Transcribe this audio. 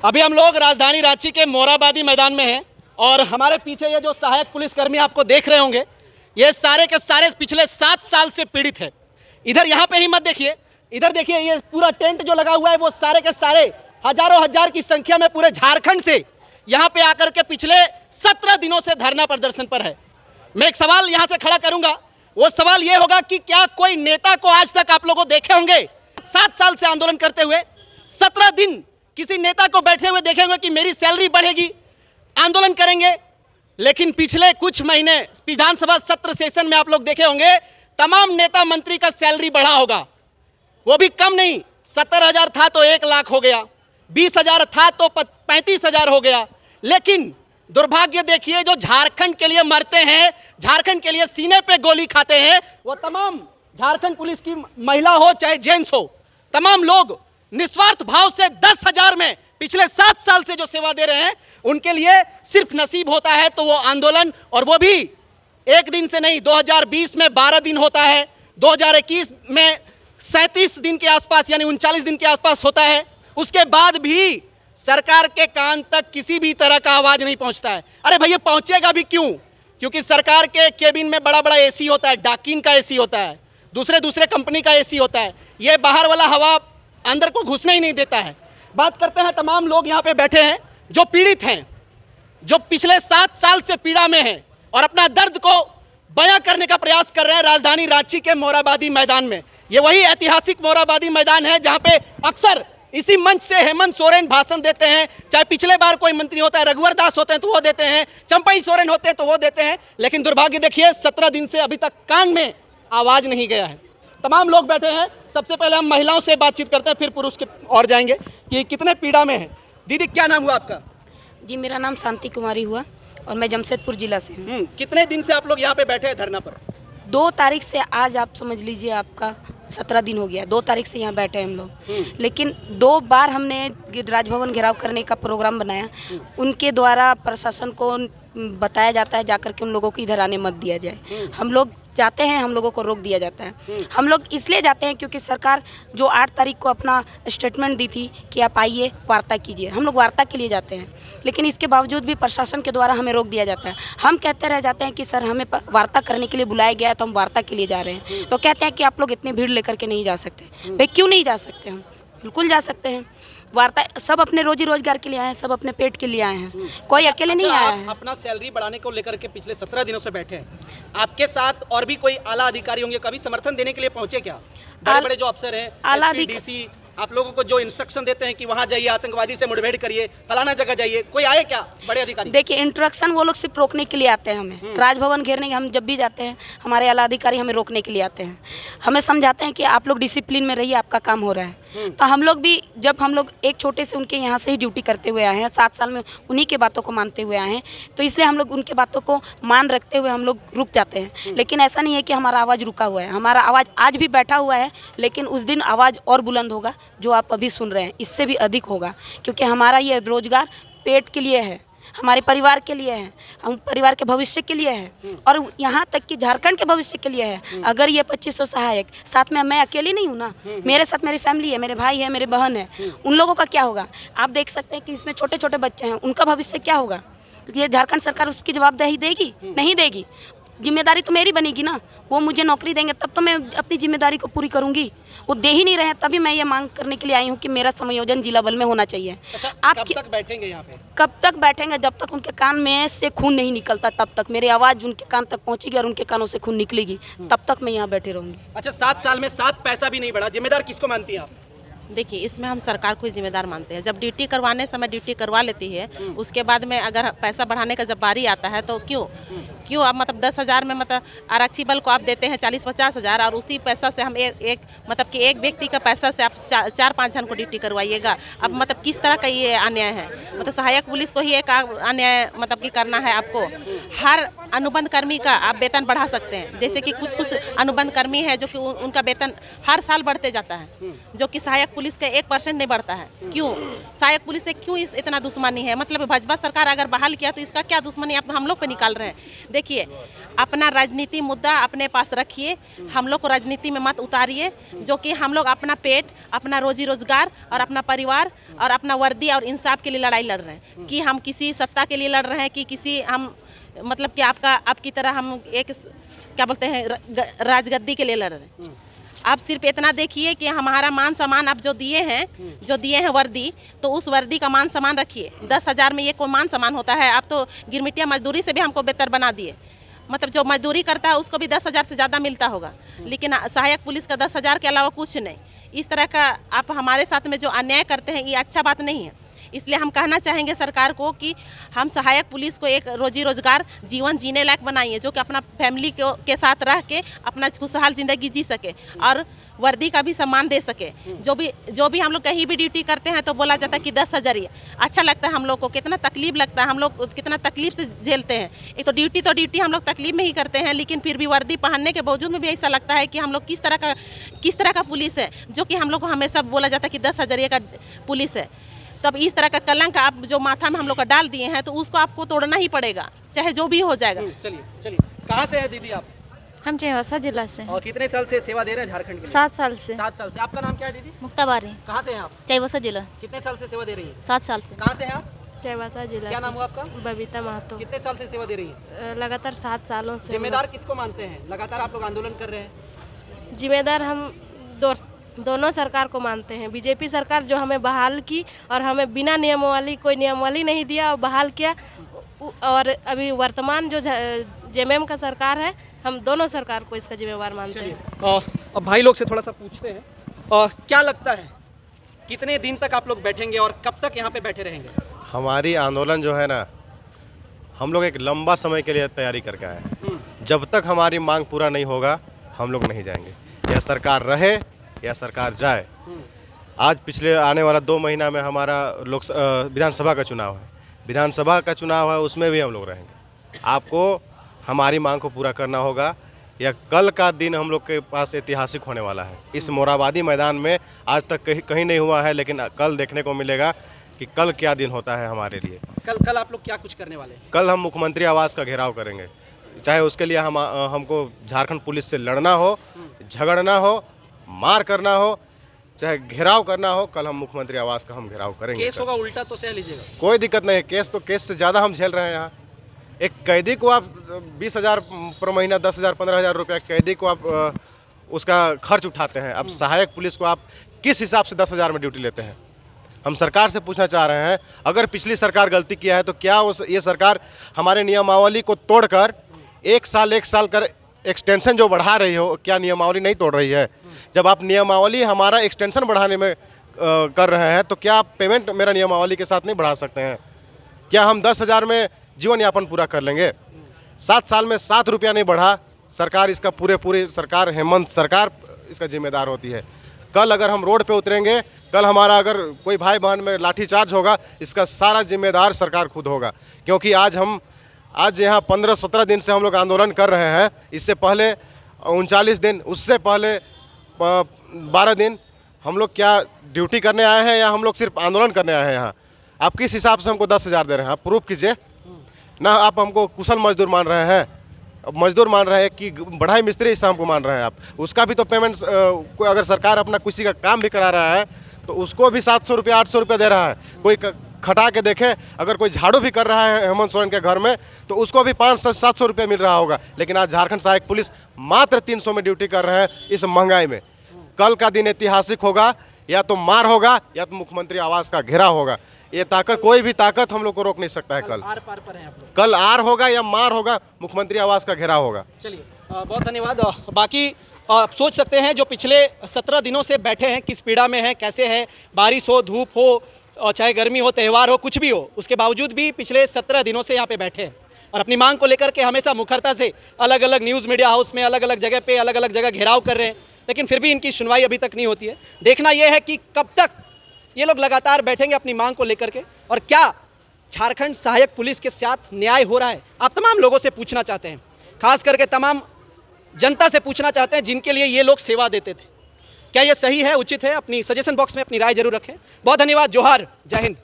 अभी हम लोग राजधानी रांची के मोरहाबादी मैदान में हैं और हमारे पीछे ये जो सहायक पुलिसकर्मी आपको देख रहे होंगे, ये सारे के सारे पिछले 7 साल से पीड़ित है। इधर यहाँ पे ही मत देखिए, इधर देखिए, ये पूरा टेंट जो लगा हुआ है वो सारे के सारे हजारों हजार की संख्या में पूरे झारखंड से यहाँ पे आकर के पिछले 17 दिनों से धरना प्रदर्शन पर है। मैं एक सवाल यहाँ से खड़ा करूंगा, वो सवाल ये होगा कि क्या कोई नेता को आज तक आप लोगों देखे होंगे 7 साल से आंदोलन करते हुए 17 दिन किसी नेता को बैठे हुए देखे होंगे कि मेरी सैलरी बढ़ेगी, आंदोलन करेंगे? लेकिन पिछले कुछ महीने विधानसभा सत्र सेशन में आप लोग देखे होंगे तमाम नेता मंत्री का सैलरी बढ़ा होगा, वो भी कम नहीं, 70,000 था तो 1 लाख हो गया, 20,000 था तो 35,000 हो गया। लेकिन दुर्भाग्य देखिए, जो झारखंड के लिए मरते हैं, झारखंड के लिए सीने पे गोली खाते हैं, वो तमाम झारखंड पुलिस की महिला हो चाहे जेंट्स हो, तमाम लोग निस्वार्थ भाव से 10,000 में पिछले 7 साल से जो सेवा दे रहे हैं, उनके लिए सिर्फ नसीब होता है तो वो आंदोलन, और वो भी एक दिन से नहीं, 2020 में 12 दिन होता है, 2021 में 37 दिन के आसपास यानी 39 दिन के आसपास होता है। उसके बाद भी सरकार के कान तक किसी भी तरह का आवाज नहीं पहुंचता है। अरे भैया, पहुंचेगा भी क्यों? क्योंकि सरकार के केबिन में बड़ा बड़ा एसी होता है, डाकिन का एसी होता है, दूसरे कंपनी का एसी होता है, ये बाहर वाला हवा अंदर को घुसने ही नहीं देता है। बात करते हैं, तमाम लोग यहाँ पे बैठे हैं जो पीड़ित हैं, जो पिछले 7 साल से पीड़ा में हैं और अपना दर्द को बयां करने का प्रयास कर रहे हैं राजधानी रांची के मोरहाबादी मैदान में। ये वही ऐतिहासिक मोरहाबादी मैदान है जहाँ पे अक्सर इसी मंच से हेमंत सोरेन भाषण देते हैं, चाहे पिछले बार कोई मंत्री होता है, रघुवर दास होते हैं तो वो देते हैं, चंपई सोरेन होते हैं तो वो देते हैं। लेकिन दुर्भाग्य देखिए, 17 दिन से अभी तक कान में आवाज नहीं गया है। तमाम लोग बैठे हैं। सबसे पहले हम महिलाओं से बातचीत करते हैं, फिर पुरुष के और जाएंगे कि कितने पीड़ा में है। दीदी, क्या नाम हुआ आपका? जी, मेरा नाम शांति कुमारी हुआ और मैं जमशेदपुर जिला से हूँ। कितने दिन से आप लोग यहाँ पे बैठे हैं धरना पर? 2 तारीख से, आज आप समझ लीजिए आपका 17 दिन हो गया। 2 तारीख से यहाँ बैठे हैं हम लोग। लेकिन 2 बार हमने राजभवन घेराव करने का प्रोग्राम बनाया, उनके द्वारा प्रशासन को बताया जाता है जाकर के उन लोगों को इधर आने मत दिया जाए। हम लोग जाते हैं, हम लोगों को रोक दिया जाता है। हम लोग इसलिए जाते हैं क्योंकि सरकार जो 8 तारीख को अपना स्टेटमेंट दी थी कि आप आइए वार्ता कीजिए, हम लोग वार्ता के लिए जाते हैं, लेकिन इसके बावजूद भी प्रशासन के द्वारा हमें रोक दिया जाता है। हम कहते रह जाते हैं कि सर हमें वार्ता करने के लिए बुलाया गया है तो हम वार्ता के लिए जा रहे हैं, तो कहते हैं कि आप लोग इतनी भीड़ लेकर के नहीं जा सकते। भाई क्यों नहीं जा सकते? हम बिल्कुल जा सकते हैं। वार्ता सब अपने रोजी रोजगार के लिए आए हैं, सब अपने पेट के लिए आए हैं, कोई अकेले नहीं आया है। अपना सैलरी बढ़ाने को लेकर के पिछले 17 दिनों से बैठे हैं, आपके साथ और भी कोई आला अधिकारी होंगे, कभी समर्थन देने के लिए पहुंचे क्या? बड़े बड़े जो अफसर हैं, आला डीसी, आप लोगों को जो इंस्ट्रक्शन देते हैं कि वहां जाइए, आतंकवादी से मुठभेड़ करिए, फलाना जगह जाइए, कोई आए क्या बड़े अधिकारी? देखिए, इंस्ट्रक्शन वो लोग सिर्फ रोकने के लिए आते हैं। हमें राजभवन घेरने, हम जब भी जाते हैं हमारे आला अधिकारी हमें रोकने के लिए आते हैं, हमें समझाते हैं कि आप लोग डिसिप्लिन में रहिए, आपका काम हो रहा है। तो हम लोग भी, जब हम लोग एक छोटे से उनके यहाँ से ही ड्यूटी करते हुए आए हैं, 7 साल में उन्हीं के बातों को मानते हुए आए हैं, तो इसलिए हम लोग उनके बातों को मान रखते हुए हम लोग रुक जाते हैं। लेकिन ऐसा नहीं है कि हमारा आवाज़ रुका हुआ है, हमारा आवाज़ आज भी बैठा हुआ है, लेकिन उस दिन आवाज़ और बुलंद होगा जो आप अभी सुन रहे हैं, इससे भी अधिक होगा, क्योंकि हमारा ये रोजगार पेट के लिए है, हमारे परिवार के लिए है, हम परिवार के भविष्य के लिए है, और यहाँ तक कि झारखंड के भविष्य के लिए है। अगर ये 2500 सहायक, साथ में मैं अकेली नहीं हूँ ना, मेरे साथ मेरी फैमिली है, मेरे भाई है, मेरे बहन है, उन लोगों का क्या होगा? आप देख सकते हैं कि इसमें छोटे छोटे बच्चे हैं, उनका भविष्य क्या होगा? ये झारखंड सरकार उसकी जवाबदेही देगी? नहीं देगी। जिम्मेदारी तो मेरी बनेगी ना, वो मुझे नौकरी देंगे तब तो मैं अपनी जिम्मेदारी को पूरी करूंगी। वो दे ही नहीं रहे हैं, तभी मैं ये मांग करने के लिए आई हूँ कि मेरा समायोजन जिला बल में होना चाहिए। अच्छा, आप कब तक बैठेंगे यहाँ पे? कब तक बैठेंगे? जब तक उनके कान में से खून नहीं निकलता, तब तक मेरी आवाज़ उनके कान तक पहुँचेगी और उनके कानों से खून निकलेगी, तब तक मैं यहाँ बैठे रहूँगी। अच्छा, 7 साल में 7 पैसा भी नहीं बढ़ा, जिम्मेदार किसको मानती हैं आप? देखिए, इसमें हम सरकार को ही जिम्मेदार मानते हैं। जब ड्यूटी करवाने समय ड्यूटी करवा लेती है, उसके बाद में अगर पैसा बढ़ाने का जब बारी आता है तो क्यों आप मतलब 10,000 में मतलब आरक्षी बल को आप देते हैं 40-50 हज़ार, और उसी पैसा से हम एक मतलब कि एक व्यक्ति का पैसा से आप 4-5 जन को ड्यूटी करवाइएगा। अब मतलब किस तरह का ये अन्याय है? मतलब सहायक पुलिस को ही एक अन्याय मतलब कि करना है आपको। हर अनुबंध कर्मी का आप वेतन बढ़ा सकते हैं। जैसे कि कुछ अनुबंध कर्मी है जो कि उनका वेतन हर साल बढ़ते जाता है, जो कि सहायक पुलिस का 1% नहीं बढ़ता है। क्यों सहायक पुलिस से क्यों इतना दुश्मनी है? मतलब भाजपा सरकार अगर बहाल किया तो इसका क्या दुश्मनी आप हम लोग पे निकाल रहे हैं? देखिए, अपना राजनीति मुद्दा अपने पास रखिए, हम लोग को राजनीति में मत उतारिए। जो कि हम लोग अपना पेट, अपना रोजी रोजगार और अपना परिवार और अपना वर्दी और इंसाफ के लिए लड़ाई लड़ रहे हैं, कि हम किसी सत्ता के लिए लड़ रहे हैं, कि किसी हम मतलब कि आपकी तरह हम एक क्या बोलते हैं राजगद्दी के लिए लड़ रहे हैं। आप सिर्फ इतना देखिए कि हमारा मान सम्मान आप जो दिए हैं वर्दी, तो उस वर्दी का मान सम्मान रखिए। 10,000 में ये कोई मान सम्मान होता है? आप तो गिरमिटिया मजदूरी से भी हमको बेहतर बना दिए। मतलब जो मजदूरी करता है उसको भी 10,000 से ज़्यादा मिलता होगा, लेकिन सहायक पुलिस का 10,000 के अलावा कुछ नहीं। इस तरह का आप हमारे साथ में जो अन्याय करते हैं, ये अच्छा बात नहीं है। इसलिए हम कहना चाहेंगे सरकार को कि हम सहायक पुलिस को एक रोजी रोजगार जीवन जीने लायक बनाइए, जो कि अपना फैमिली के साथ रह के अपना खुशहाल ज़िंदगी जी सके और वर्दी का भी सम्मान दे सके। जो भी हम लोग कहीं भी ड्यूटी करते हैं तो बोला जाता है कि 10,000 ही अच्छा लगता है। हम लोग को कितना तकलीफ लगता है, हम लोग कितना तकलीफ से झेलते हैं। एक तो ड्यूटी हम लोग तकलीफ में ही करते हैं, लेकिन फिर भी वर्दी पहनने के बावजूद में भी ऐसा लगता है कि हम लोग किस तरह का पुलिस है, जो कि हम लोग को हमेशा बोला जाता है कि 10,000 का पुलिस है। तब इस तरह का कलंक आप जो माथा में हम लोग का डाल दिए हैं, तो उसको आपको तोड़ना ही पड़ेगा, चाहे जो भी हो जाएगा। चलिए कहाँ से है दीदी आप? हम चेवासा जिला से। और कितने साल से सेवा दे रहे हैं झारखंड के लिए? 7 साल से। 7 साल से। आपका नाम क्या है दीदी? मुक्ताबारी। कहाँ से हैं आप? चेवासा जिला। कितने साल से सेवा दे रही है? 7 साल से। कहाँ से हैं आप? चेवासा जिला। क्या नाम हुआ आपका? बबीता महतो। कितने साल से सेवा दे रही है? लगातार 7 सालों से। जिम्मेदार किसको मानते हैं? लगातार आप लोग आंदोलन कर रहे हैं। जिम्मेदार हम दोनों सरकार को मानते हैं। बीजेपी सरकार जो हमें बहाल की और हमें बिना नियमावली, कोई नियमावली नहीं दिया और बहाल किया, और अभी वर्तमान जो जेएमएम का सरकार है, हम दोनों सरकार को इसका जिम्मेवार मानते हैं। अब भाई लोग से थोड़ा सा पूछते हैं, क्या लगता है कितने दिन तक आप लोग बैठेंगे और कब तक यहाँ पे बैठे रहेंगे? हमारी आंदोलन जो है ना, हम लोग एक लंबा समय के लिए तैयारी करके आए हैं। जब तक हमारी मांग पूरा नहीं होगा, हम लोग नहीं जाएंगे। या सरकार रहे या सरकार जाए। आज पिछले आने वाला 2 महीना में हमारा विधानसभा का चुनाव है। विधानसभा का चुनाव है, उसमें भी हम लोग रहेंगे। आपको हमारी मांग को पूरा करना होगा, या कल का दिन हम लोग के पास ऐतिहासिक होने वाला है। इस मोराबादी मैदान में आज तक कहीं नहीं हुआ है, लेकिन कल देखने को मिलेगा कि कल क्या दिन होता है हमारे लिए। कल आप लोग क्या कुछ करने वाले हैं? कल हम मुख्यमंत्री आवास का घेराव करेंगे, चाहे उसके लिए हमको झारखंड पुलिस से लड़ना हो, झगड़ना हो, मार करना हो, चाहे घेराव करना हो। कल हम मुख्यमंत्री आवास का हम घेराव करेंगे। केस होगा उल्टा तो सह लीजिएगा, कोई दिक्कत नहीं है। केस से ज़्यादा हम झेल रहे हैं यहाँ। एक कैदी को आप 20,000 पर महीना, 10,000, 15,000 रुपया कैदी को आप उसका खर्च उठाते हैं। अब सहायक पुलिस को आप किस हिसाब से 10,000 में ड्यूटी लेते हैं? हम सरकार से पूछना चाह रहे हैं, अगर पिछली सरकार गलती किया है तो क्या ये सरकार हमारे नियमावली को तोड़कर एक साल कर एक्सटेंशन जो बढ़ा रही हो, क्या नियमावली नहीं तोड़ रही है? जब आप नियमावली हमारा एक्सटेंशन बढ़ाने में कर रहे हैं, तो क्या आप पेमेंट मेरा नियमावली के साथ नहीं बढ़ा सकते हैं? क्या हम 10,000 में जीवन यापन पूरा कर लेंगे? 7 साल में 7 रुपया नहीं बढ़ा। सरकार इसका पूरी सरकार, हेमंत सरकार इसका जिम्मेदार होती है। कल अगर हम रोड पे उतरेंगे, कल हमारा अगर कोई भाई बहन में लाठीचार्ज होगा, इसका सारा जिम्मेदार सरकार खुद होगा। क्योंकि आज यहाँ 15-17 दिन से हम लोग आंदोलन कर रहे हैं। इससे पहले 39 दिन, उससे पहले 12 दिन हम लोग क्या ड्यूटी करने आए हैं या हम लोग सिर्फ आंदोलन करने आए हैं यहाँ? आप किस हिसाब से हमको 10,000 दे रहे हैं? आप प्रूफ कीजिए ना। आप हमको कुशल मजदूर मान रहे हैं, मजदूर मान रहे हैं कि बढ़ाई मिस्त्री हिस्सा हमको मान रहे हैं आप? उसका भी तो पेमेंट अगर सरकार अपना किसी का काम भी करा रहा है तो उसको भी 700 रुपया, 800 रुपया दे रहा है। कोई खटा के देखे, अगर कोई झाड़ू भी कर रहा है हेमंत सोरेन के घर में, तो उसको भी 500-700 रुपया मिल रहा होगा। लेकिन आज झारखंड सहायक पुलिस मात्र 300 में ड्यूटी कर रहे हैं इस महंगाई में। कल का दिन ऐतिहासिक होगा, या तो मार होगा या तो मुख्यमंत्री आवास का घेराव होगा। ये ताकत, कोई भी ताकत हम लोग को रोक नहीं सकता है। कल आर पार पर हैं आप लोग। कल आर होगा या मार होगा, मुख्यमंत्री आवास का घेराव होगा। चलिए, बहुत धन्यवाद। बाकी आप सोच सकते हैं जो पिछले 17 दिनों से बैठे हैं किस पीड़ा में हैं, कैसे हैं। बारिश हो, धूप हो, और चाहे गर्मी हो, त्यौहार हो, कुछ भी हो, उसके बावजूद भी पिछले 17 दिनों से यहाँ पे बैठे हैं और अपनी मांग को लेकर के हमेशा मुखरता से अलग अलग न्यूज़ मीडिया हाउस में अलग अलग जगह पे अलग अलग जगह घेराव कर रहे हैं। लेकिन फिर भी इनकी सुनवाई अभी तक नहीं होती है। देखना यह है कि कब तक ये लोग लगातार बैठेंगे अपनी मांग को लेकर के, और क्या झारखंड सहायक पुलिस के साथ न्याय हो रहा है? आप तमाम लोगों से पूछना चाहते हैं, खास करके तमाम जनता से पूछना चाहते हैं जिनके लिए ये लोग सेवा देते थे। क्या ये सही है, उचित है? अपनी सजेशन बॉक्स में अपनी राय जरूर रखें। बहुत धन्यवाद। जोहार, जय हिंद।